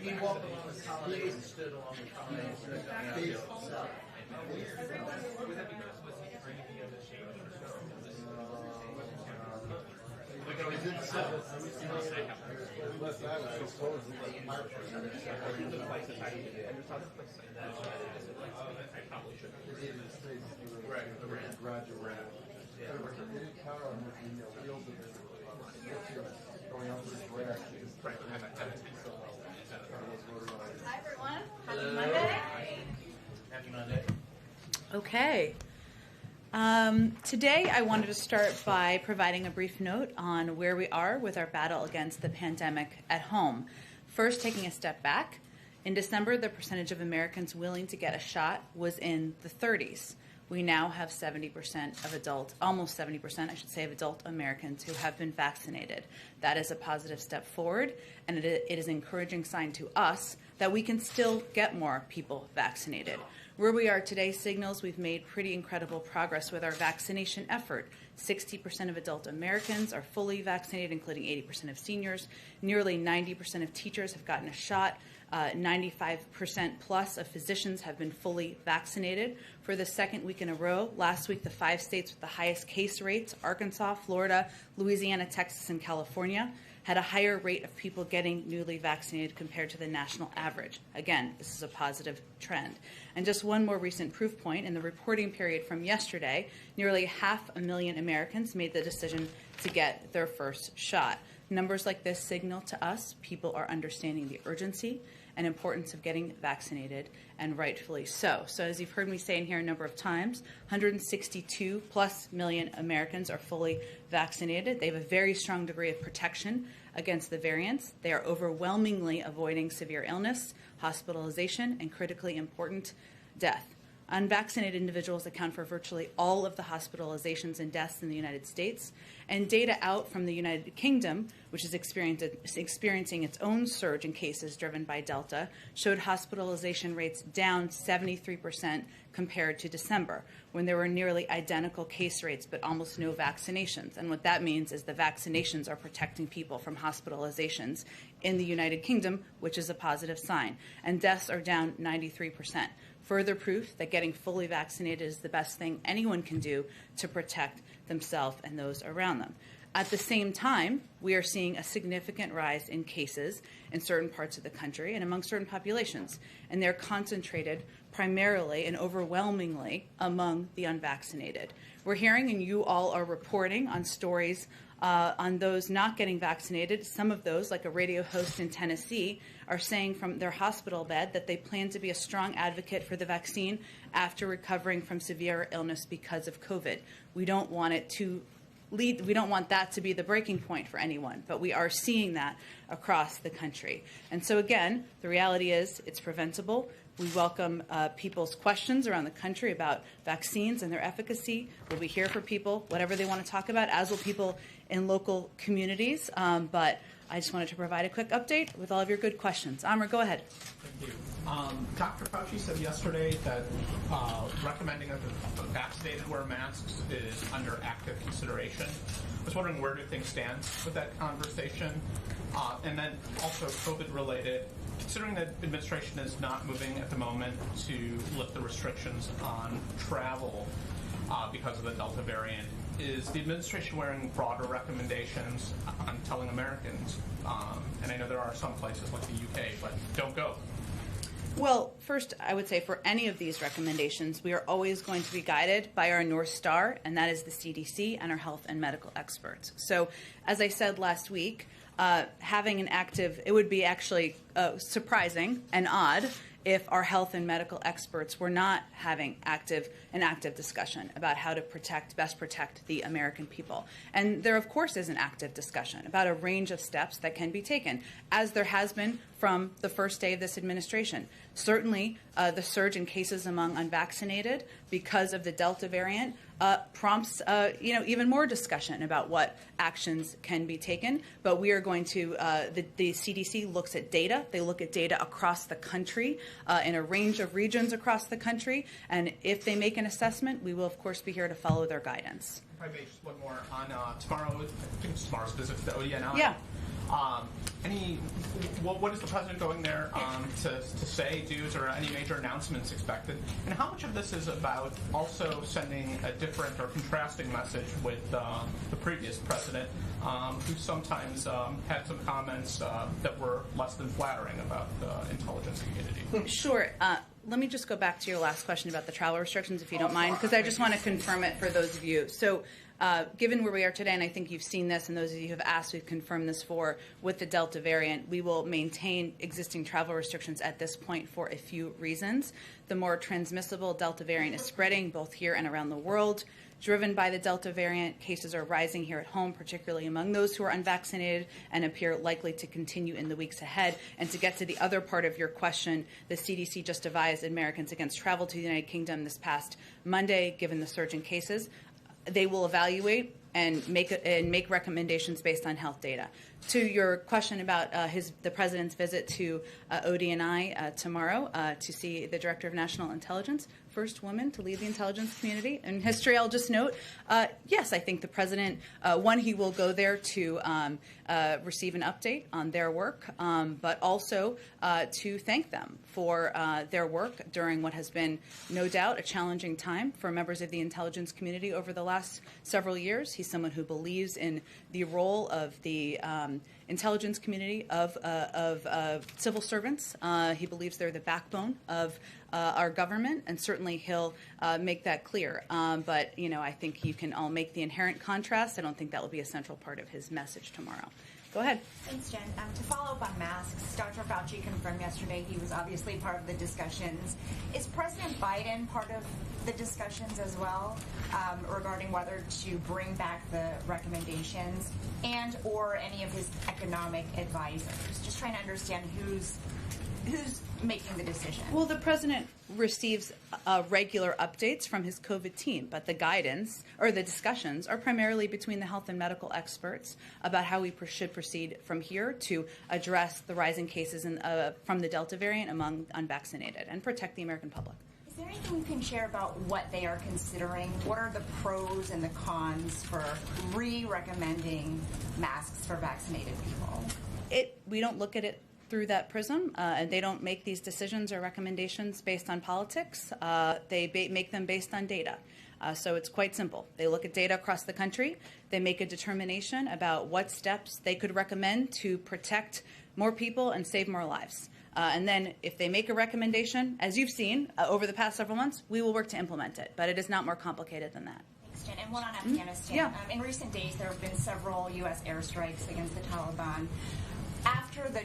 He walked along the colonnade and stood along the colonnade. Hi everyone. Happy Monday. Happy Monday. Okay. Today I wanted to start by providing a brief note on where we are with our battle against the pandemic at home. First, taking a step back, in December the percentage of Americans willing to get a shot was in the 30s. We now have 70% of almost 70%, I should say, of adult Americans who have been vaccinated. That is a positive step forward, and it is an encouraging sign to us that we can still get more people vaccinated. Where we are today signals we've made pretty incredible progress with our vaccination effort. 60% of adult Americans are fully vaccinated, including 80% of seniors. Nearly 90% of teachers have gotten a shot. 95% plus of physicians have been fully vaccinated. For the second week in a row, last week the 5 states with the highest case rates, Arkansas, Florida, Louisiana, Texas, and California, had a higher rate of people getting newly vaccinated compared to the national average. Again, this is a positive trend. And just one more recent proof point, in the reporting period from yesterday, nearly 500,000 Americans made the decision to get their first shot. Numbers like this signal to us people are understanding the urgency and importance of getting vaccinated, and rightfully so. So as you've heard me say in here a number of times, 162 plus million Americans are fully vaccinated. They have a very strong degree of protection against the variants. They are overwhelmingly avoiding severe illness, hospitalization, and critically important death. Unvaccinated individuals account for virtually all of the hospitalizations and deaths in the United States, and data out from the United Kingdom, which is experiencing its own surge in cases driven by Delta, showed hospitalization rates down 73% compared to December, when there were nearly identical case rates but almost no vaccinations. And what that means is the vaccinations are protecting people from hospitalizations in the United Kingdom, which is a positive sign. And deaths are down 93%. Further proof that getting fully vaccinated is the best thing anyone can do to protect themselves and those around them. At the same time, we are seeing a significant rise in cases in certain parts of the country and among certain populations, and they're concentrated primarily and overwhelmingly among the unvaccinated. We're hearing, and you all are reporting on stories on those not getting vaccinated. Some of those, like a radio host in Tennessee, are saying from their hospital bed that they plan to be a strong advocate for the vaccine after recovering from severe illness because of COVID. We don't want that to be the breaking point for anyone, but we are seeing that across the country. And so again, the reality is it's preventable. We welcome people's questions around the country about vaccines and their efficacy. We'll be here for people, whatever they want to talk about, as will people in local communities. But I just wanted to provide a quick update with all of your good questions. Amr, go ahead. Thank you. Dr. Fauci said yesterday that recommending that the vaccinated wear masks is under active consideration. I was wondering, where do things stand with that conversation? And then also COVID-related, considering that administration is not moving at the moment to lift the restrictions on travel because of the Delta variant, is the administration wearing broader recommendations on telling Americans, and I know there are some places like the UK, but don't go? Well, first, I would say for any of these recommendations, we are always going to be guided by our North Star, and that is the CDC and our health and medical experts. So, as I said last week, having an active, it would be actually surprising and odd if our health and medical experts were not having an active discussion about how to best protect the American people. And there, of course, is an active discussion about a range of steps that can be taken, as there has been from the first day of this administration. Certainly, the surge in cases among unvaccinated because of the Delta variant prompts even more discussion about what actions can be taken. But we are going to, the CDC looks at data. They look at data across the country in a range of regions across the country. And if they make an assessment, we will, of course, be here to follow their guidance. If I may, just one more on tomorrow. I think it's tomorrow's visit to the ODNI. Yeah. what is the president going there to say, do? Is there any major announcements expected? And how much of this is about also sending a different or contrasting message with the previous president, who sometimes had some comments that were less than flattering about the intelligence community? Sure. Let me just go back to your last question about the travel restrictions, if you don't mind, because I just want to confirm it for those of you. So given where we are today, and I think you've seen this, and those of you who have asked, we've confirmed this for, with the Delta variant, we will maintain existing travel restrictions at this point for a few reasons. The more transmissible Delta variant is spreading, both here and around the world. Driven by the Delta variant, cases are rising here at home, particularly among those who are unvaccinated, and appear likely to continue in the weeks ahead. And to get to the other part of your question, the CDC just advised Americans against travel to the United Kingdom this past Monday, given the surge in cases. They will evaluate and make recommendations based on health data. To your question about the president's visit to ODNI tomorrow to see the director of national intelligence, first woman to lead the intelligence community in history, I'll just note, yes, I think the president, he will go there to receive an update on their work, but also to thank them for their work during what has been, no doubt, a challenging time for members of the intelligence community over the last several years. He's someone who believes in the role of the intelligence community of civil servants. He believes they're the backbone of our government, and certainly he'll make that clear. But, I think you can all make the inherent contrast. I don't think that will be a central part of his message tomorrow. Go ahead. Thanks, Jen. To follow up on masks, Dr. Fauci confirmed yesterday he was obviously part of the discussions. Is President Biden part of the discussions as well regarding whether to bring back the recommendations and or any of his economic advisors? Just trying to understand who's making the decision. Well, the president receives regular updates from his COVID team, but the guidance or the discussions are primarily between the health and medical experts about how we should proceed from here to address the rising cases from the Delta variant among unvaccinated and protect the American public. Is there anything you can share about what they are considering? What are the pros and the cons for re-recommending masks for vaccinated people? We don't look at it through that prism, and they don't make these decisions or recommendations based on politics. They make them based on data. So it's quite simple. They look at data across the country. They make a determination about what steps they could recommend to protect more people and save more lives. And then if they make a recommendation, as you've seen over the past several months, we will work to implement it. But it is not more complicated than that. Thanks, Jen. And one on Afghanistan. Yeah. In recent days, there have been several U.S. airstrikes against the Taliban. After the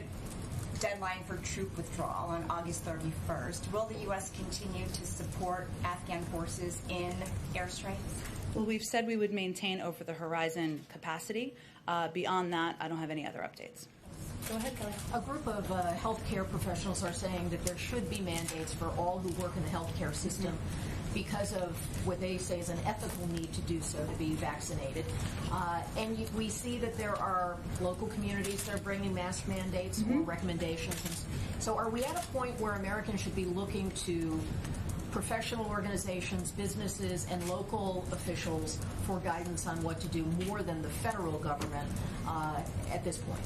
deadline for troop withdrawal on August 31st, will the U.S. continue to support Afghan forces in airstrikes? Well, we've said we would maintain over-the-horizon capacity. Beyond that, I don't have any other updates. Go ahead, Kelly. A group of healthcare professionals are saying that there should be mandates for all who work in the healthcare system because of what they say is an ethical need to do so, to be vaccinated. And we see that there are local communities that are bringing mask mandates or recommendations. So are we at a point where Americans should be looking to professional organizations, businesses, and local officials for guidance on what to do more than the federal government at this point?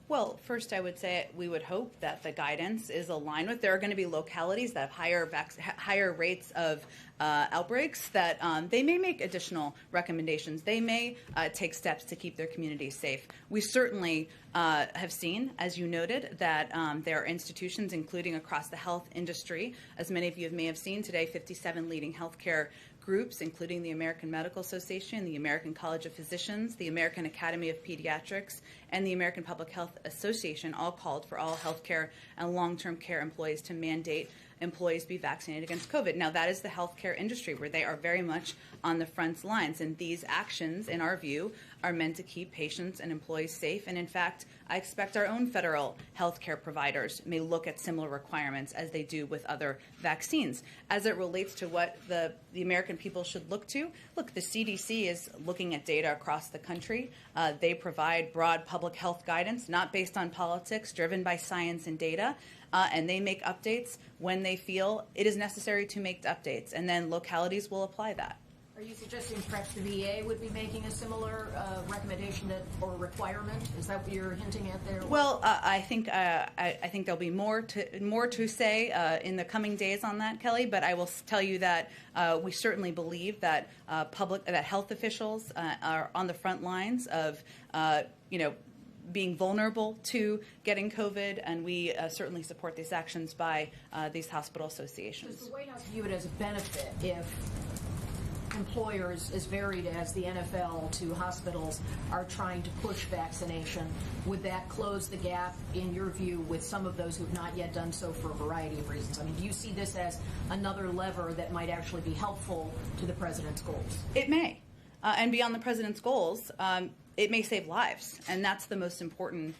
Well, first, I would say we would hope that the guidance is aligned with. There are going to be localities that have higher rates of outbreaks that they may make additional recommendations. They may take steps to keep their communities safe. We certainly have seen, as you noted, that there are institutions, including across the health industry, as many of you may have seen today, 57 leading healthcare groups, including the American Medical Association, the American College of Physicians, the American Academy of Pediatrics, and the American Public Health Association, all called for all healthcare and long-term care employees to mandate employees be vaccinated against COVID. Now, that is the healthcare industry where they are very much on the front lines, and these actions, in our view, are meant to keep patients and employees safe. And in fact, I expect our own federal healthcare providers may look at similar requirements as they do with other vaccines. As it relates to what the American people should look to, look, the CDC is looking at data across the country. They provide broad public health guidance, not based on politics, driven by science and data. And they make updates when they feel it is necessary to make updates, and then localities will apply that. Are you suggesting perhaps the VA would be making a similar recommendation or requirement? Is that what you're hinting at there? Well, I think there'll be more to say in the coming days on that, Kelly. But I will tell you that we certainly believe that that health officials are on the front lines of being vulnerable to getting COVID, and we certainly support these actions by these hospital associations. Does the White House view it as a benefit if employers as varied as the NFL to hospitals are trying to push vaccination? Would that close the gap, in your view, with some of those who have not yet done so for a variety of reasons? I mean, do you see this as another lever that might actually be helpful to the president's goals? It may. And beyond the president's goals, it may save lives, and that's the most important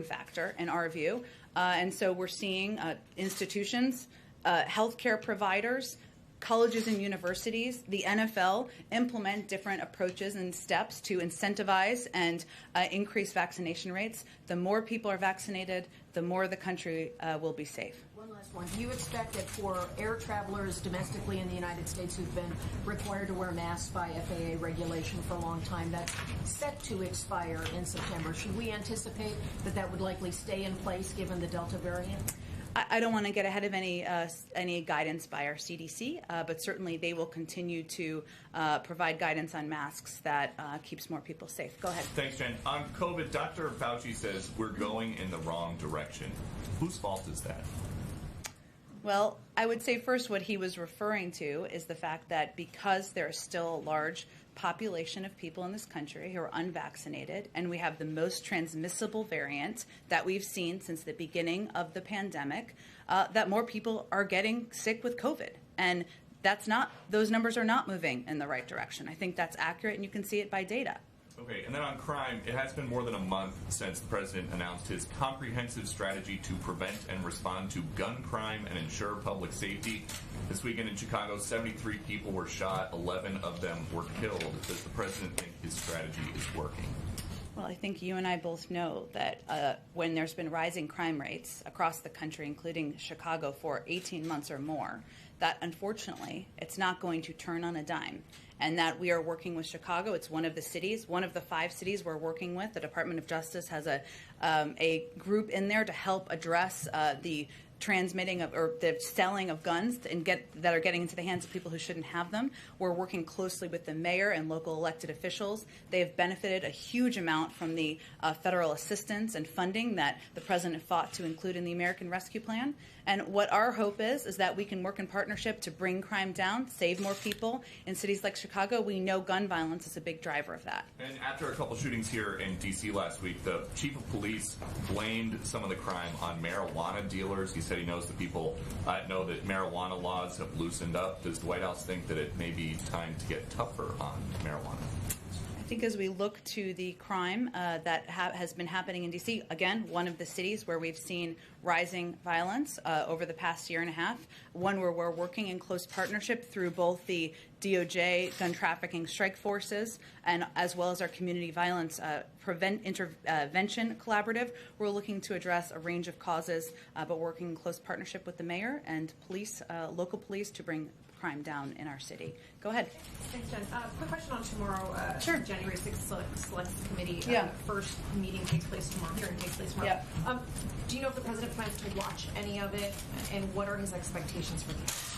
factor in our view. And so we're seeing institutions, healthcare providers, colleges and universities, the NFL implement different approaches and steps to incentivize and increase vaccination rates. The more people are vaccinated, the more the country will be safe. One last one. Do you expect that for air travelers domestically in the United States who've been required to wear masks by FAA regulation for a long time, that's set to expire in September, should we anticipate that that would likely stay in place given the Delta variant? I don't want to get ahead of any guidance by our CDC, but certainly they will continue to provide guidance on masks that keeps more people safe. Go ahead. Thanks, Jen. On COVID, Dr. Fauci says we're going in the wrong direction. Whose fault is that? Well, I would say first what he was referring to is the fact that because there is still a large population of people in this country who are unvaccinated, and we have the most transmissible variant that we've seen since the beginning of the pandemic, that more people are getting sick with COVID. And those numbers are not moving in the right direction. I think that's accurate, and you can see it by data. Okay, and then on crime, it has been more than a month since the president announced his comprehensive strategy to prevent and respond to gun crime and ensure public safety. This weekend in Chicago, 73 people were shot, 11 of them were killed. Does the president think his strategy is working? Well, I think you and I both know that when there's been rising crime rates across the country, including Chicago, for 18 months or more, that unfortunately it's not going to turn on a dime. And that we are working with Chicago. It's one of the cities, one of the 5 cities we're working with. The Department of Justice has a group in there to help address the transmitting of or the selling of guns that are getting into the hands of people who shouldn't have them. We're working closely with the mayor and local elected officials. They have benefited a huge amount from the federal assistance and funding that the president fought to include in the American Rescue Plan. And what our hope is that we can work in partnership to bring crime down, save more people. In cities like Chicago, we know gun violence is a big driver of that. And after a couple shootings here in D.C. last week, the chief of police blamed some of the crime on marijuana dealers. He said he knows the people know that marijuana laws have loosened up. Does the White House think that it may be time to get tougher on marijuana? I think as we look to the crime that has been happening in D.C., again, one of the cities where we've seen rising violence over the past year and a half, one where we're working in close partnership through both the DOJ gun trafficking strike forces and as well as our community violence intervention collaborative. We're looking to address a range of causes, but working in close partnership with the mayor and police, local police, to bring crime down in our city. Go ahead. Thanks, Jen. Quick question on tomorrow. Sure. January 6th Select Committee. Yeah. First meeting takes place tomorrow. Hearing takes place tomorrow. Yeah. Do you know if the president plans to watch any of it, and what are his expectations for these?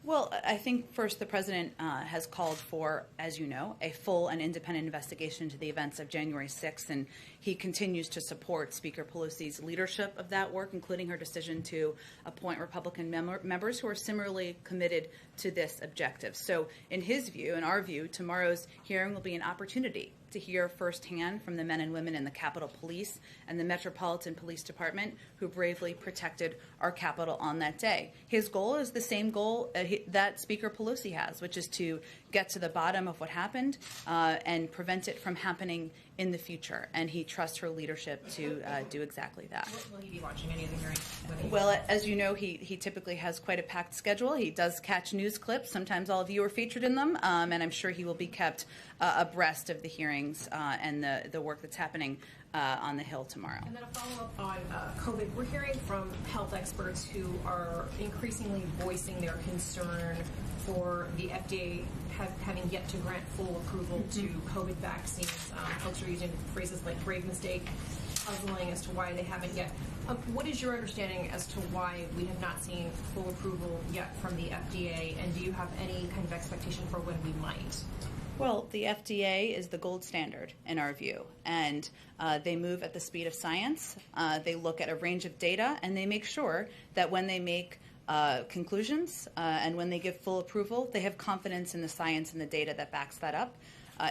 Well, I think first the president has called for, as you know, a full and independent investigation into the events of January 6th, and he continues to support Speaker Pelosi's leadership of that work, including her decision to appoint Republican members who are similarly committed to this objective. So in his view, in our view, tomorrow's hearing will be an opportunity to hear firsthand from the men and women in the Capitol Police and the Metropolitan Police Department who bravely protected our Capitol on that day. His goal is the same goal that Speaker Pelosi has, which is to get to the bottom of what happened and prevent it from happening in the future. And he trusts her leadership to do exactly that. Will he be watching any of the hearings? Well, as you know, he typically has quite a packed schedule. He does catch news clips. Sometimes all of you are featured in them, and I'm sure he will be kept abreast of the hearings hearings and the work that's happening on the Hill tomorrow. And then a follow-up on COVID. We're hearing from health experts who are increasingly voicing their concern for the FDA having yet to grant full approval to COVID vaccines. Folks are using phrases like grave mistake, puzzling as to why they haven't yet. What is your understanding as to why we have not seen full approval yet from the FDA, and do you have any kind of expectation for when we might? Well, the FDA is the gold standard in our view, and they move at the speed of science. They look at a range of data, and they make sure that when they make conclusions and when they give full approval, they have confidence in the science and the data that backs that up.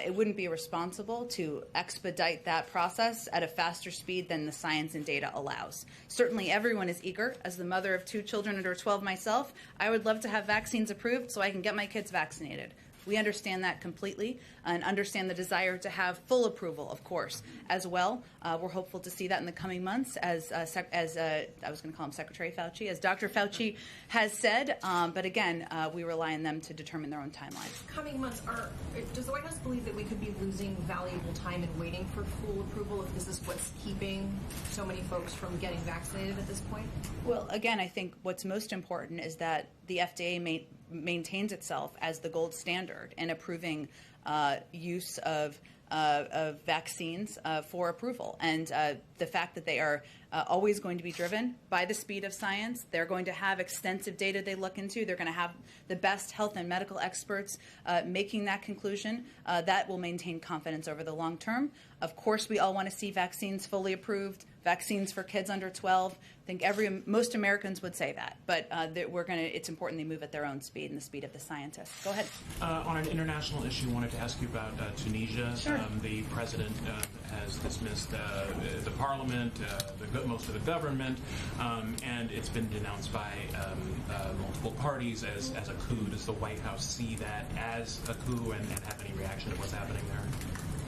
It wouldn't be responsible to expedite that process at a faster speed than the science and data allows. Certainly everyone is eager. As the mother of 2 children under 12 myself, I would love to have vaccines approved so I can get my kids vaccinated. We understand that completely and understand the desire to have full approval, of course, as well. We're hopeful to see that in the coming months, as I was going to call him Secretary Fauci, as Dr. Fauci has said. But again, we rely on them to determine their own timelines. Coming months, does the White House believe that we could be losing valuable time in waiting for full approval if this is what's keeping so many folks from getting vaccinated at this point? Well, again, I think what's most important is that the FDA maintains itself as the gold standard in approving use of vaccines for approval. And the fact that they are always going to be driven by the speed of science. They're going to have extensive data they look into. They're going to have the best health and medical experts making that conclusion. That will maintain confidence over the long term. Of course, we all want to see vaccines fully approved, vaccines for kids under 12. I think most Americans would say that, but it's important they move at their own speed and the speed of the scientists. Go ahead. On an international issue, I wanted to ask you about Tunisia. Sure. The president has dismissed the parliament, most of the government, and it's been denounced by multiple parties as a coup. Does the White House see that as a coup and have any reaction to what's happening there?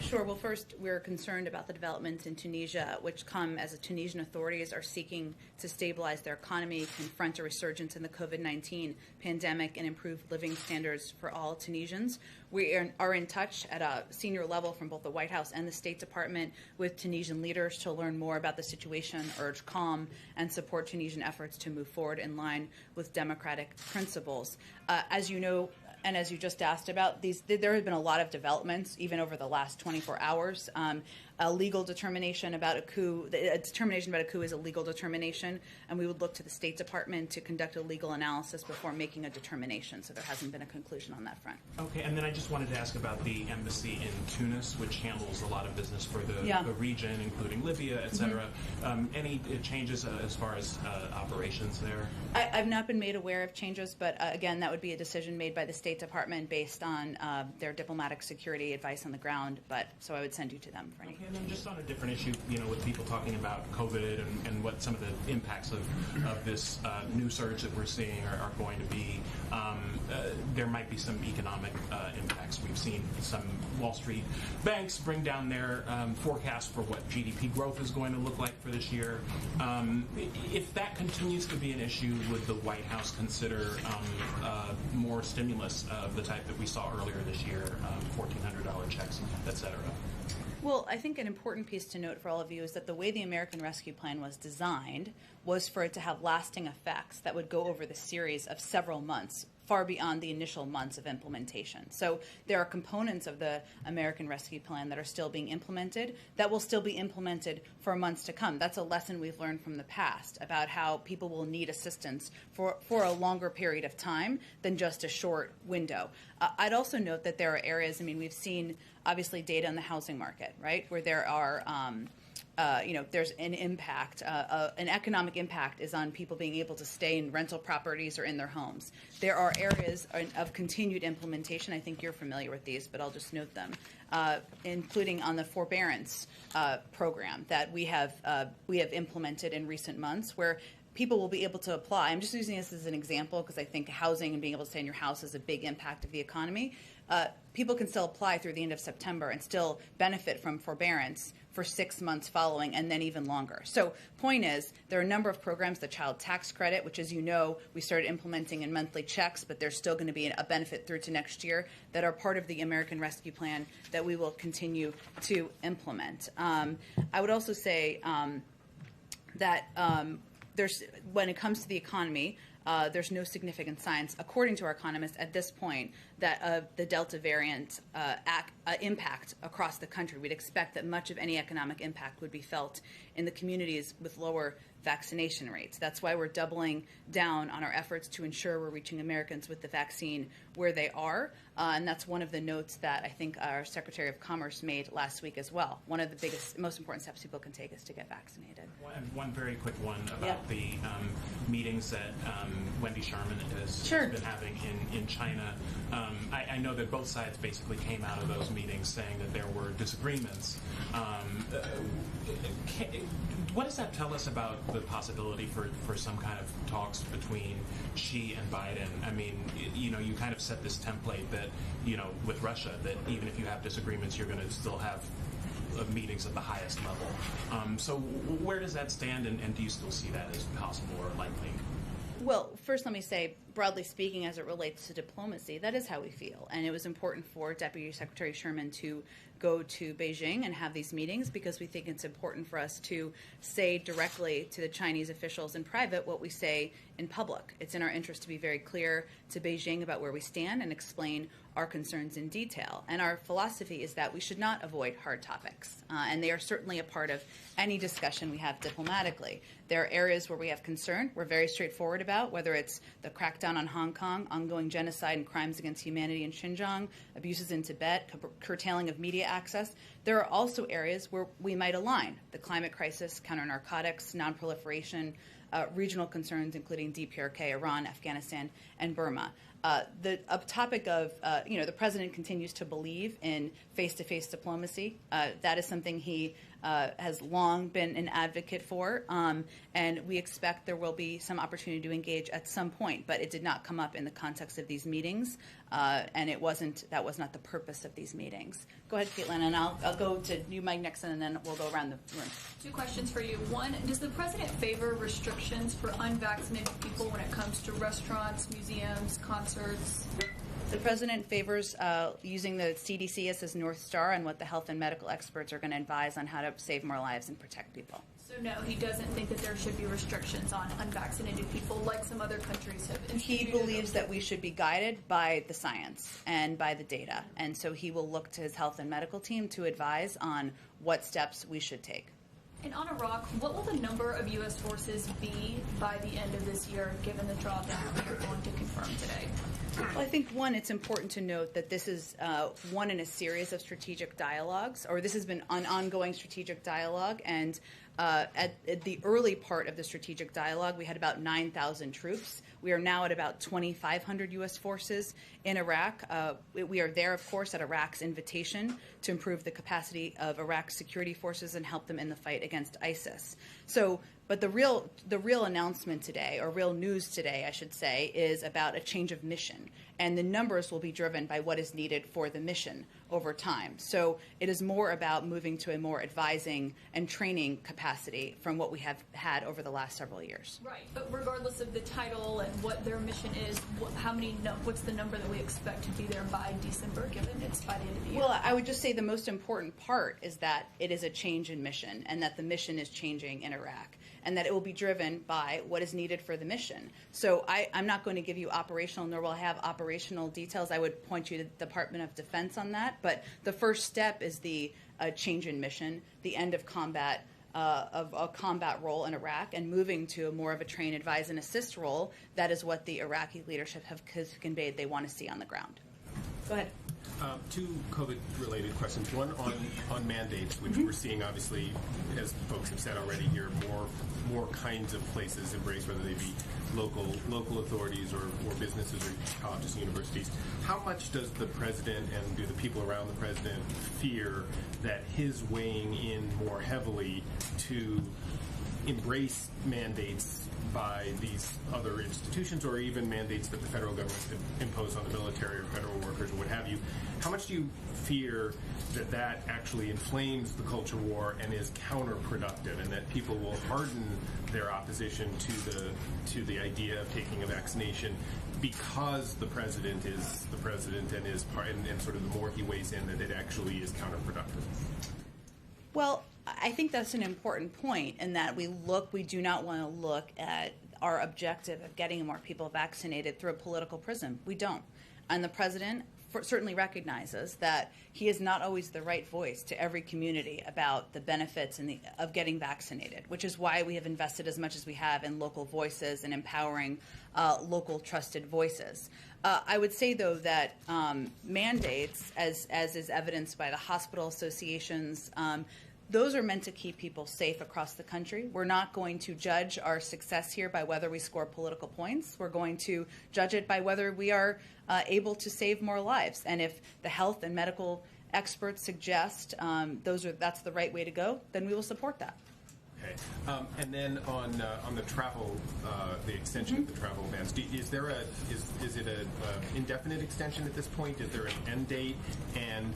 Sure. Well, first, we're concerned about the developments in Tunisia, which come as the Tunisian authorities are seeking to stabilize their economy, confront a resurgence in the COVID-19 pandemic, and improve living standards for all Tunisians. We are in touch at a senior level from both the White House and the State Department with Tunisian leaders to learn more about the situation, urge calm, and support Tunisian efforts to move forward in line with democratic principles. As you know, and as you just asked about, there have been a lot of developments even over the last 24 hours. A legal determination about a coup, a determination about a coup is a legal determination, and we would look to the State Department to conduct a legal analysis before making a determination. So there hasn't been a conclusion on that front. Okay, and then I just wanted to ask about the embassy in Tunis, which handles a lot of business for the region, including Libya, et cetera. Any changes as far as operations there? I've not been made aware of changes, but again, that would be a decision made by the State Department based on their diplomatic security advice on the ground. So I would send you to them for any. Okay, and then just on a different issue, with people talking about COVID and what some of the impacts of this new surge that we're seeing are going to be, there might be some economic impacts. We've seen some Wall Street banks bring down their forecast for what GDP growth is going to look like for this year. If that continues to be an issue, would the White House consider more stimulus of the type that we saw earlier this year, $1,400 checks, et cetera? Well, I think an important piece to note for all of you is that the way the American Rescue Plan was designed was for it to have lasting effects that would go over the series of several months, far beyond the initial months of implementation. So there are components of the American Rescue Plan that are still being implemented that will still be implemented for months to come. That's a lesson we've learned from the past about how people will need assistance for a longer period of time than just a short window. I'd also note that there are areas, we've seen obviously data in the housing market, right, where there are there's an impact, an economic impact is on people being able to stay in rental properties or in their homes. There are areas of continued implementation. I think you're familiar with these, but I'll just note them, including on the forbearance program that we have implemented in recent months, where people will be able to apply. I'm just using this as an example because I think housing and being able to stay in your house is a big impact of the economy. People can still apply through the end of September and still benefit from forbearance for 6 months following, and then even longer. So point is, there are a number of programs, the child tax credit, which, as you know, we started implementing in monthly checks, but there's still going to be a benefit through to next year, that are part of the American Rescue Plan that we will continue to implement. I would also say that there's, when it comes to the economy, there's no significant signs, according to our economists at this point, that the Delta variant impact across the country. We'd expect that much of any economic impact would be felt in the communities with lower vaccination rates. That's why we're doubling down on our efforts to ensure we're reaching Americans with the vaccine where they are. And that's one of the notes that I think our Secretary of Commerce made last week as well. One of the biggest, most important steps people can take is to get vaccinated. One very quick one about the meetings that Wendy Sherman has been having in China. I know that both sides basically came out of those meetings saying that there were disagreements. What does that tell us about the possibility for some kind of talks between Xi and Biden? I mean, you kind of set this template that, with Russia, that even if you have disagreements, you're going to still have meetings at the highest level. So where does that stand, and do you still see that as possible or likely? Well, first let me say, broadly speaking, as it relates to diplomacy, that is how we feel. And it was important for Deputy Secretary Sherman to go to Beijing and have these meetings because we think it's important for us to say directly to the Chinese officials in private what we say in public. It's in our interest to be very clear to Beijing about where we stand and explain our concerns in detail. And our philosophy is that we should not avoid hard topics, and they are certainly a part of any discussion we have diplomatically. There are areas where we have concern we're very straightforward about, whether it's the crackdown on Hong Kong, ongoing genocide and crimes against humanity in Xinjiang, abuses in Tibet, curtailing of media access. There are also areas where we might align: the climate crisis, counter-narcotics, non-proliferation, regional concerns, including DPRK, Iran, Afghanistan, and Burma. The topic of, the president continues to believe in face-to-face diplomacy. That is something he has long been an advocate for, and we expect there will be some opportunity to engage at some point, but it did not come up in the context of these meetings, and that was not the purpose of these meetings. Go ahead, Caitlin, and I'll go to you, Mike, next, and then we'll go around the room. 2 questions for you. One, does the president favor restrictions for unvaccinated people when it comes to restaurants, museums, concerts? The president favors using the CDC as his North Star and what the health and medical experts are going to advise on how to save more lives and protect people. So no, he doesn't think that there should be restrictions on unvaccinated people like some other countries have instituted. He believes that we should be guided by the science and by the data, and so he will look to his health and medical team to advise on what steps we should take. And on Iraq, what will the number of U.S. forces be by the end of this year, given the drawdown that you're going to confirm today? Well, I think, one, it's important to note that this is one in a series of strategic dialogues, or this has been an ongoing strategic dialogue, and at the early part of the strategic dialogue, we had about 9,000 troops. We are now at about 2,500 U.S. forces in Iraq. We are there, of course, at Iraq's invitation to improve the capacity of Iraq's security forces and help them in the fight against ISIS. But the real announcement today, or real news today, I should say, is about a change of mission. And the numbers will be driven by what is needed for the mission over time. So it is more about moving to a more advising and training capacity from what we have had over the last several years. Right, but regardless of the title and what their mission is, what's the number that we expect to be there by December, given it's by the end of the year? Well, I would just say the most important part is that it is a change in mission, and that the mission is changing in Iraq, and that it will be driven by what is needed for the mission. So I'm not going to give you operational, nor will I have operational details. I would point you to the Department of Defense on that. But the first step is the change in mission, the end of combat, of a combat role in Iraq, and moving to a more of a train, advise, and assist role. That is what the Iraqi leadership has conveyed they want to see on the ground. Go ahead. 2 COVID-related questions. One on mandates, which we're seeing, obviously, as folks have said already here, more kinds of places embraced, whether they be local authorities or businesses or colleges and universities. How much does the president and do the people around the president fear that his weighing in more heavily to embrace mandates by these other institutions, or even mandates that the federal government could impose on the military or federal workers or what have you, how much do you fear that that actually inflames the culture war and is counterproductive, and that people will harden their opposition to the idea of taking a vaccination because the president is the president and is part, and sort of the more he weighs in, that it actually is counterproductive? Well, I think that's an important point in that we do not want to look at our objective of getting more people vaccinated through a political prism. We don't. And the president certainly recognizes that he is not always the right voice to every community about the benefits of getting vaccinated, which is why we have invested as much as we have in local voices and empowering local trusted voices. I would say, though, that mandates, as is evidenced by the hospital associations, those are meant to keep people safe across the country. We're not going to judge our success here by whether we score political points. We're going to judge it by whether we are able to save more lives. And if the health and medical experts suggest that's the right way to go, then we will support that. Okay. And then on the travel, the extension of the travel bans, is it an indefinite extension at this point? Is there an end date? And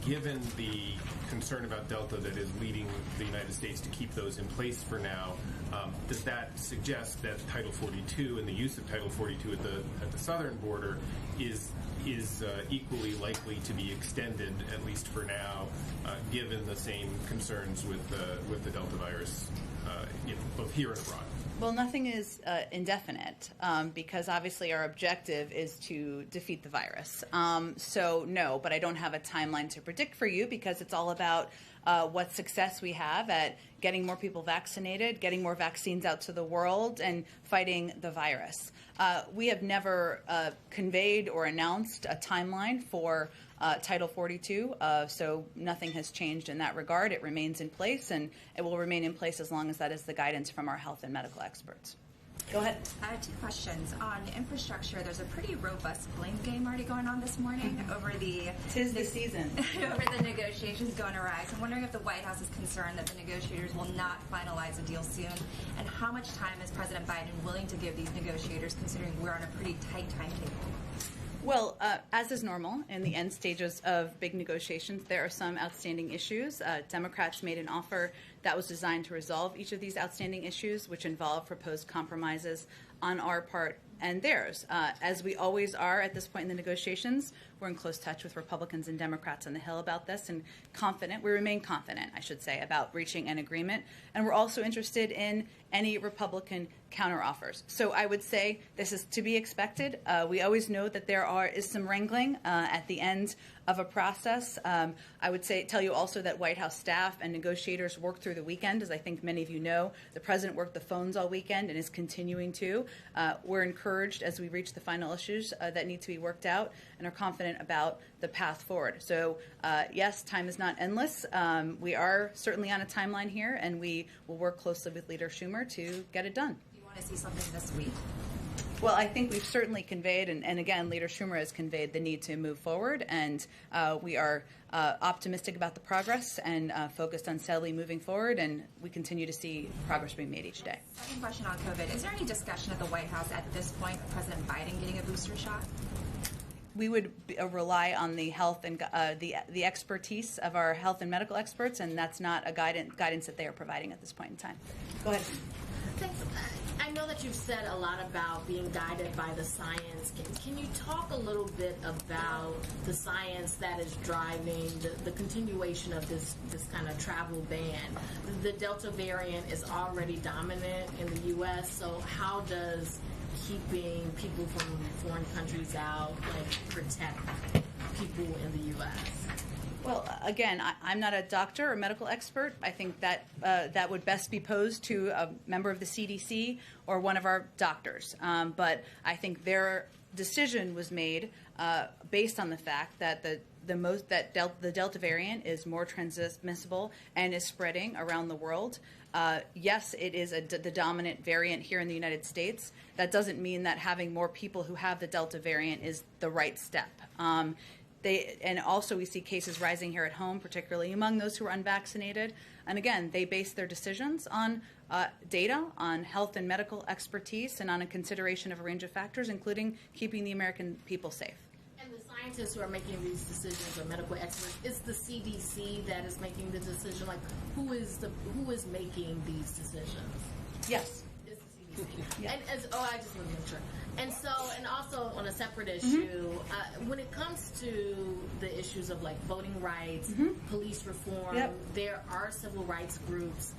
given the concern about Delta that is leading the United States to keep those in place for now, does that suggest that Title 42 and the use of Title 42 at the southern border is equally likely to be extended, at least for now, given the same concerns with the Delta virus, both here and abroad? Well, nothing is indefinite because obviously our objective is to defeat the virus. So no, but I don't have a timeline to predict for you because it's all about what success we have at getting more people vaccinated, getting more vaccines out to the world, and fighting the virus. We have never conveyed or announced a timeline for Title 42, so nothing has changed in that regard. It remains in place, and it will remain in place as long as that is the guidance from our health and medical experts. Go ahead. I have two questions. On infrastructure, there's a pretty robust blame game already going on this morning over the... 'Tis the season. over the negotiations going awry. So I'm wondering if the White House is concerned that the negotiators will not finalize a deal soon, and how much time is President Biden willing to give these negotiators, considering we're on a pretty tight timetable? Well, as is normal in the end stages of big negotiations, there are some outstanding issues. Democrats made an offer that was designed to resolve each of these outstanding issues, which involve proposed compromises on our part and theirs. As we always are at this point in the negotiations, we're in close touch with Republicans and Democrats on the Hill about this, and we remain confident, I should say, about reaching an agreement. And we're also interested in any Republican counteroffers. So I would say this is to be expected. We always know that there is some wrangling at the end of a process. I would tell you also that White House staff and negotiators worked through the weekend. As I think many of you know, the president worked the phones all weekend and is continuing to. We're encouraged as we reach the final issues that need to be worked out and are confident about the path forward. So yes, time is not endless. We are certainly on a timeline here, and we will work closely with Leader Schumer to get it done. Do you want to see something this week? Well, I think we've certainly conveyed, and again, Leader Schumer has conveyed the need to move forward, and we are optimistic about the progress and focused on steadily moving forward, and we continue to see progress being made each day. Second question on COVID. Is there any discussion at the White House at this point of President Biden getting a booster shot? We would rely on the health and the expertise of our health and medical experts, and that's not a guidance that they are providing at this point in time. Go ahead. Thanks. I know that you've said a lot about being guided by the science. Can you talk a little bit about the science that is driving the continuation of this kind of travel ban? The Delta variant is already dominant in the U.S., so how does keeping people from foreign countries out protect people in the U.S.? Well, again, I'm not a doctor or medical expert. I think that that would best be posed to a member of the CDC or one of our doctors. But I think their decision was made based on the fact that the Delta variant is more transmissible and is spreading around the world. Yes, it is the dominant variant here in the United States. That doesn't mean that having more people who have the Delta variant is the right step. And also we see cases rising here at home, particularly among those who are unvaccinated. And again, they base their decisions on data, on health and medical expertise, and on a consideration of a range of factors, including keeping the American people safe. And the scientists who are making these decisions, or medical experts, it's the CDC that is making the decision. Like, who is making these decisions? Yes. It's the CDC. Yeah. And I just want to make sure. And so, and also on a separate issue, when it comes to the issues of like voting rights, police reform, there are civil rights groups,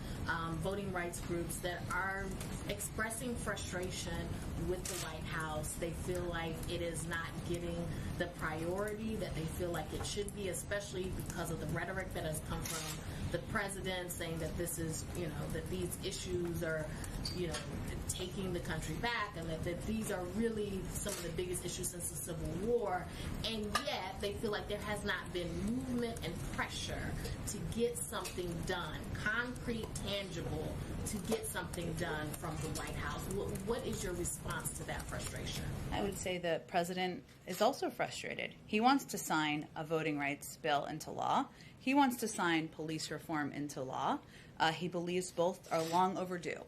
voting rights groups that are expressing frustration with the White House. They feel like it is not getting the priority that they feel like it should be, especially because of the rhetoric that has come from the president saying that this is, that these issues are, taking the country back, and that these are really some of the biggest issues since the Civil War, and yet they feel like there has not been movement and pressure to get something done, concrete, tangible, to get something done from the White House. What is your response to that frustration? I would say the president is also frustrated. He wants to sign a voting rights bill into law. He wants to sign police reform into law. He believes both are long overdue.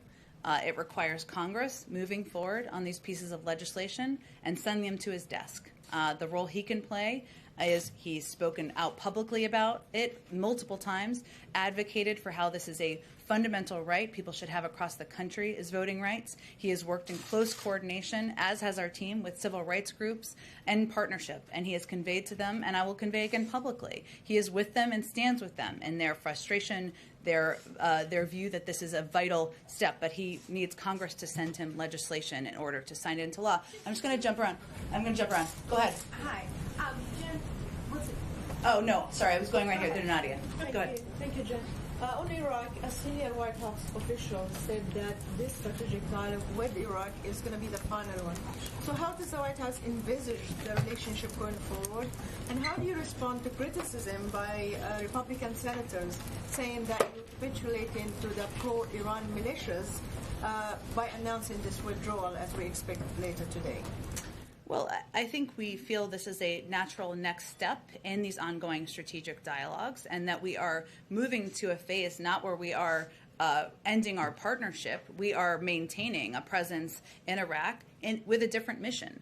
It requires Congress moving forward on these pieces of legislation and sending them to his desk. The role he can play is he's spoken out publicly about it multiple times, advocated for how this is a fundamental right people should have across the country is voting rights. He has worked in close coordination, as has our team, with civil rights groups and partnership, and he has conveyed to them, and I will convey again publicly, he is with them and stands with them in their frustration, their view that this is a vital step, but he needs Congress to send him legislation in order to sign it into law. I'm just going to jump around. Go ahead. Hi. Jen, what's it? Oh, no, sorry, I was going right here through Nadia. Go ahead. Thank you, Jen. On Iraq, a senior White House official said that this strategic dialogue with Iraq is going to be the final one. So how does the White House envisage the relationship going forward? And how do you respond to criticism by Republican senators saying that you're capitulating to the pro-Iran militias by announcing this withdrawal as we expect later today? Well, I think we feel this is a natural next step in these ongoing strategic dialogues, and that we are moving to a phase not where we are ending our partnership. We are maintaining a presence in Iraq with a different mission.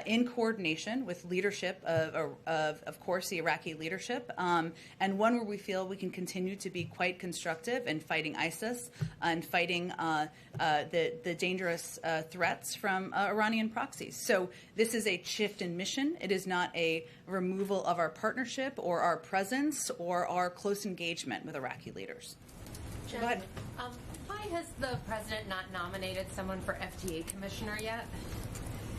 In coordination with leadership of course, the Iraqi leadership, and one where we feel we can continue to be quite constructive in fighting ISIS and fighting the dangerous threats from Iranian proxies. So this is a shift in mission. It is not a removal of our partnership or our presence or our close engagement with Iraqi leaders. Jen, Go ahead. Why has the president not nominated someone for FDA commissioner yet?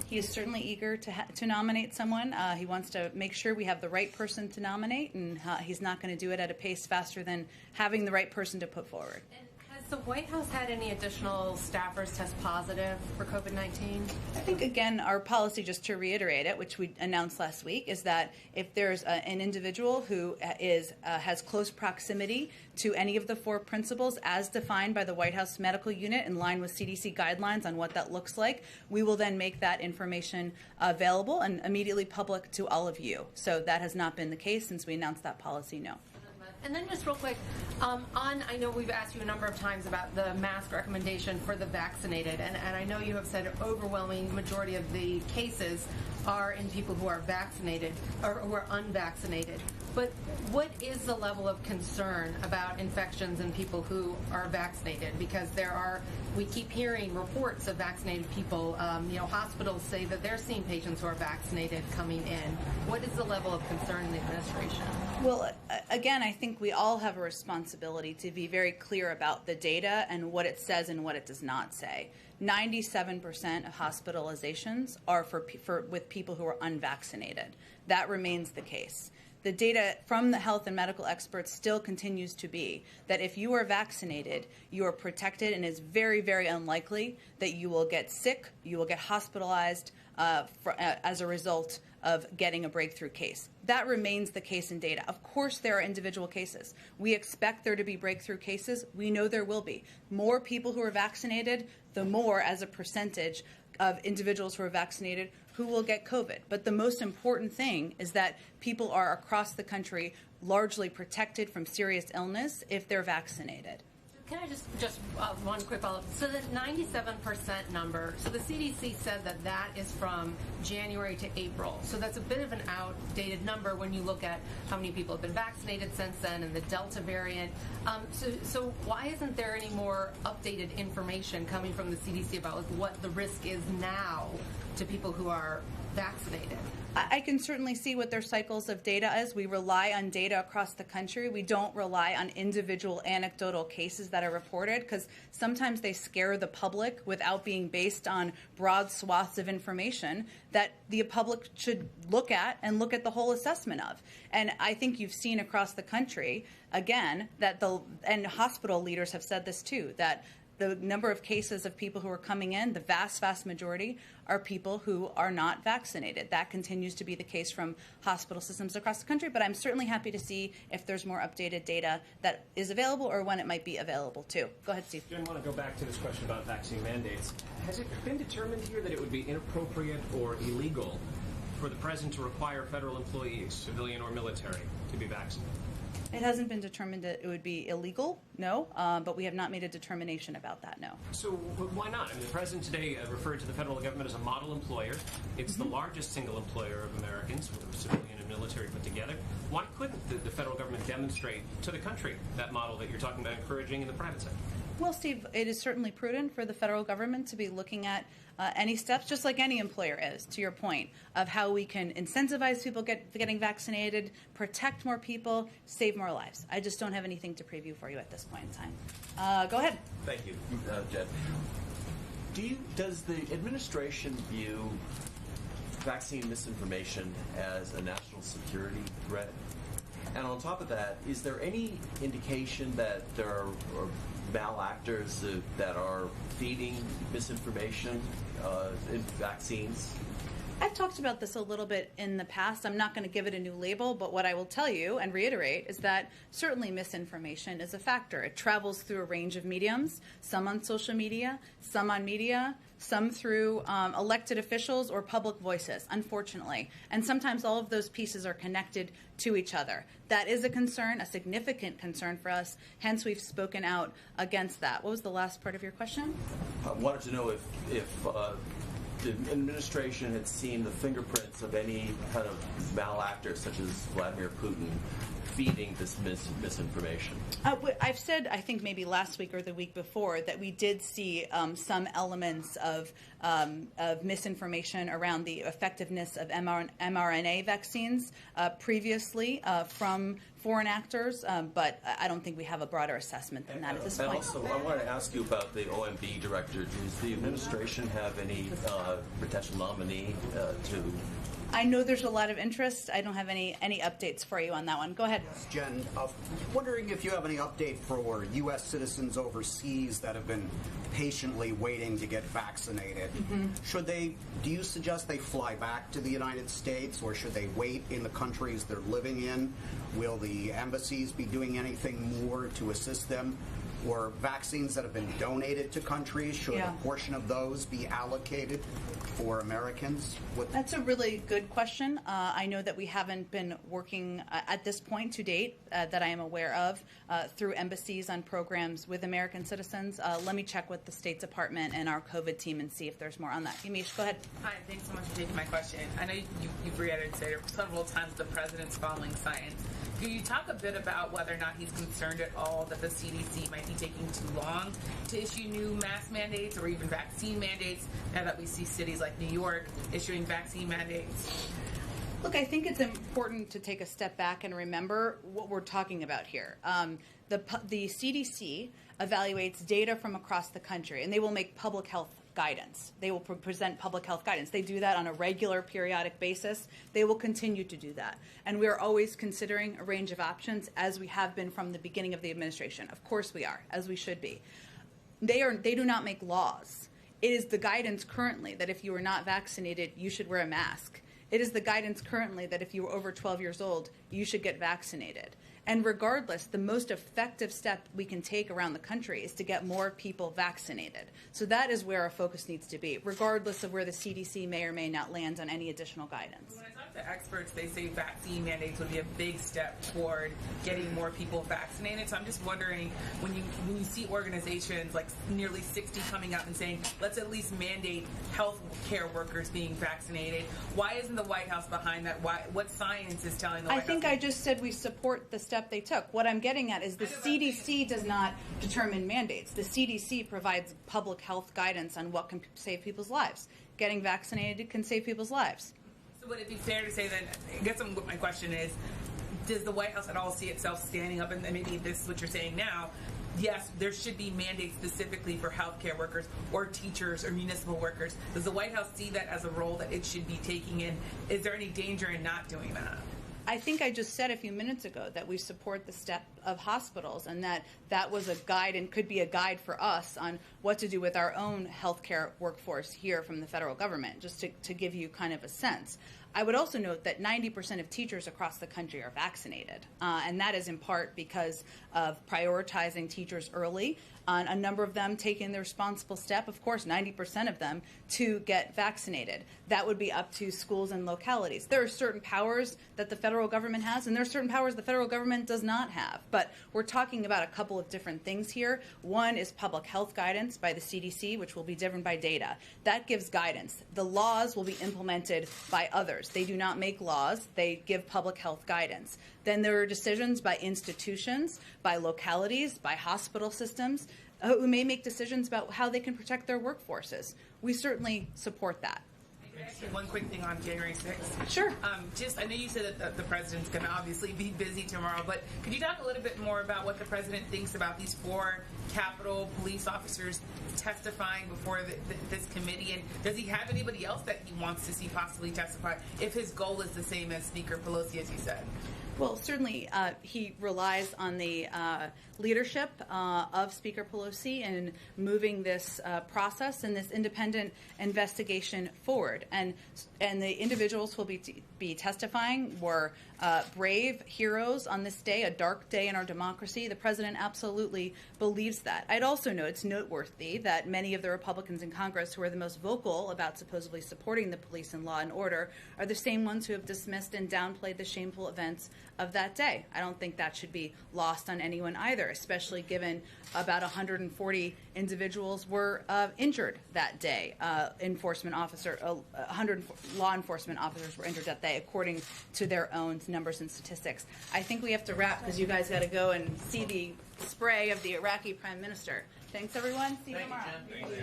He is certainly eager to nominate someone. He wants to make sure we have the right person to nominate, and he's not going to do it at a pace faster than having the right person to put forward. And has the White House had any additional staffers test positive for COVID-19? I think, again, our policy, just to reiterate it, which we announced last week, is that if there's an individual who has close proximity to any of the four principles as defined by the White House Medical Unit in line with CDC guidelines on what that looks like, we will then make that information available and immediately public to all of you. So that has not been the case since we announced that policy, no. And then just real quick, I know we've asked you a number of times about the mask recommendation for the vaccinated, and I know you have said an overwhelming majority of the cases are in people who are vaccinated or who are unvaccinated. But what is the level of concern about infections in people who are vaccinated? Because we keep hearing reports of vaccinated people. Hospitals say that they're seeing patients who are vaccinated coming in. What is the level of concern in the administration? Well, again, I think we all have a responsibility to be very clear about the data and what it says and what it does not say. 97% of hospitalizations are with people who are unvaccinated. That remains the case. The data from the health and medical experts still continues to be that if you are vaccinated, you are protected, and it's very, very unlikely that you will get sick, you will get hospitalized as a result of getting a breakthrough case. That remains the case in data. Of course, there are individual cases. We expect there to be breakthrough cases. We know there will be. More people who are vaccinated, the more, as a percentage, of individuals who are vaccinated who will get COVID. But the most important thing is that people are across the country largely protected from serious illness if they're vaccinated. Can I just one quick follow-up? So the 97% number, so the CDC said that that is from January to April. So that's a bit of an outdated number when you look at how many people have been vaccinated since then and the Delta variant. So why isn't there any more updated information coming from the CDC about like, what the risk is now to people who are vaccinated? I can certainly see what their cycles of data is. We rely on data across the country. We don't rely on individual anecdotal cases that are reported because sometimes they scare the public without being based on broad swaths of information that the public should look at and look at the whole assessment of. And I think you've seen across the country, again, that and hospital leaders have said this too, that the number of cases of people who are coming in, the vast, vast majority are people who are not vaccinated. That continues to be the case from hospital systems across the country, but I'm certainly happy to see if there's more updated data that is available or when it might be available too. Go ahead, Steve. Jen, I want to go back to this question about vaccine mandates. Has it been determined here that it would be inappropriate or illegal for the president to require federal employees, civilian or military, to be vaccinated? It hasn't been determined that it would be illegal, no, but we have not made a determination about that, no. So why not? I mean, the president today referred to the federal government as a model employer. It's the largest single employer of Americans, civilian and military put together. Why couldn't the federal government demonstrate to the country that model that you're talking about encouraging in the private sector? Well, Steve, it is certainly prudent for the federal government to be looking at any steps, just like any employer is, to your point, of how we can incentivize people getting vaccinated, protect more people, save more lives. I just don't have anything to preview for you at this point in time. Go ahead. Thank you, Jen. Does the administration view vaccine misinformation as a national security threat? And on top of that, is there any indication that there are malactors that are feeding misinformation in vaccines? I've talked about this a little bit in the past. I'm not going to give it a new label, but what I will tell you and reiterate is that certainly misinformation is a factor. It travels through a range of mediums, some on social media, some on media, some through elected officials or public voices, unfortunately. And sometimes all of those pieces are connected to each other. That is a concern, a significant concern for us. Hence, we've spoken out against that. What was the last part of your question? I wanted to know if the administration had seen the fingerprints of any kind of malactor, such as Vladimir Putin, feeding this misinformation. I've said, I think maybe last week or the week before, that we did see some elements of misinformation around the effectiveness of mRNA vaccines previously from foreign actors, but I don't think we have a broader assessment than that at this point. And also, I wanted to ask you about the OMB director. Does the administration have any potential nominee to... I know there's a lot of interest. I don't have any updates for you on that one. Go ahead. Yes, Jen, wondering if you have any update for U.S. citizens overseas that have been patiently waiting to get vaccinated. Mm-hmm. Do you suggest they fly back to the United States, or should they wait in the countries they're living in? Will the embassies be doing anything more to assist them? Or vaccines that have been donated to countries, should a portion of those be allocated for Americans? That's a really good question. I know that we haven't been working at this point to date that I am aware of through embassies on programs with American citizens. Let me check with the State Department and our COVID team and see if there's more on that. Yamish, go ahead. Hi, thanks so much for taking my question. I know you've reiterated several times the president's following science. Can you talk a bit about whether or not he's concerned at all that the CDC might be taking too long to issue new mask mandates or even vaccine mandates now that we see cities like New York issuing vaccine mandates? Look, I think it's important to take a step back and remember what we're talking about here. The CDC evaluates data from across the country, and they will make public health guidance. They will present public health guidance. They do that on a regular, periodic basis. They will continue to do that. And we are always considering a range of options, as we have been from the beginning of the administration. Of course we are, as we should be. They do not make laws. It is the guidance currently that if you are not vaccinated, you should wear a mask. It is the guidance currently that if you are over 12 years old, you should get vaccinated. And regardless, the most effective step we can take around the country is to get more people vaccinated. So that is where our focus needs to be, regardless of where the CDC may or may not land on any additional guidance. When I talk to experts, they say vaccine mandates would be a big step toward getting more people vaccinated. So I'm just wondering, when you see organizations like nearly 60 coming out and saying, let's at least mandate health care workers being vaccinated, why isn't the White House behind that? What science is telling the White House? I think I just said we support the step they took. What I'm getting at is the CDC does not determine mandates. The CDC provides public health guidance on what can save people's lives. Getting vaccinated can save people's lives. So would it be fair to say then, I guess what my question is, does the White House at all see itself standing up, and maybe this is what you're saying now, yes, there should be mandates specifically for healthcare workers or teachers or municipal workers. Does the White House see that as a role that it should be taking in? Is there any danger in not doing that? I think I just said a few minutes ago that we support the step of hospitals, and that was a guide and could be a guide for us on what to do with our own healthcare workforce here from the federal government, just to give you kind of a sense. I would also note that 90% of teachers across the country are vaccinated, and that is in part because of prioritizing teachers early. A number of them taking the responsible step, of course, 90% of them, to get vaccinated. That would be up to schools and localities. There are certain powers that the federal government has, and there are certain powers the federal government does not have. But we're talking about a couple of different things here. One is public health guidance by the CDC, which will be driven by data. That gives guidance. The laws will be implemented by others. They do not make laws. They give public health guidance. Then there are decisions by institutions, by localities, by hospital systems, who may make decisions about how they can protect their workforces. We certainly support that. One quick thing on January 6th. Sure. I know you said that the president's going to obviously be busy tomorrow, but could you talk a little bit more about what the president thinks about these 4 Capitol police officers testifying before this committee? And does he have anybody else that he wants to see possibly testify if his goal is the same as Speaker Pelosi, as you said? Well, certainly he relies on the leadership of Speaker Pelosi in moving this process and this independent investigation forward. And the individuals will be testifying were brave heroes on this day, a dark day in our democracy. The president absolutely believes that. I'd also note it's noteworthy that many of the Republicans in Congress who are the most vocal about supposedly supporting the police and law and order are the same ones who have dismissed and downplayed the shameful events of that day. I don't think that should be lost on anyone either, especially given about 140 individuals were injured that day. 100 law enforcement officers were injured that day, according to their own numbers and statistics. I think we have to wrap because you guys got to go and see the spray of the Iraqi Prime Minister. Thanks, everyone. See you tomorrow. Thank you.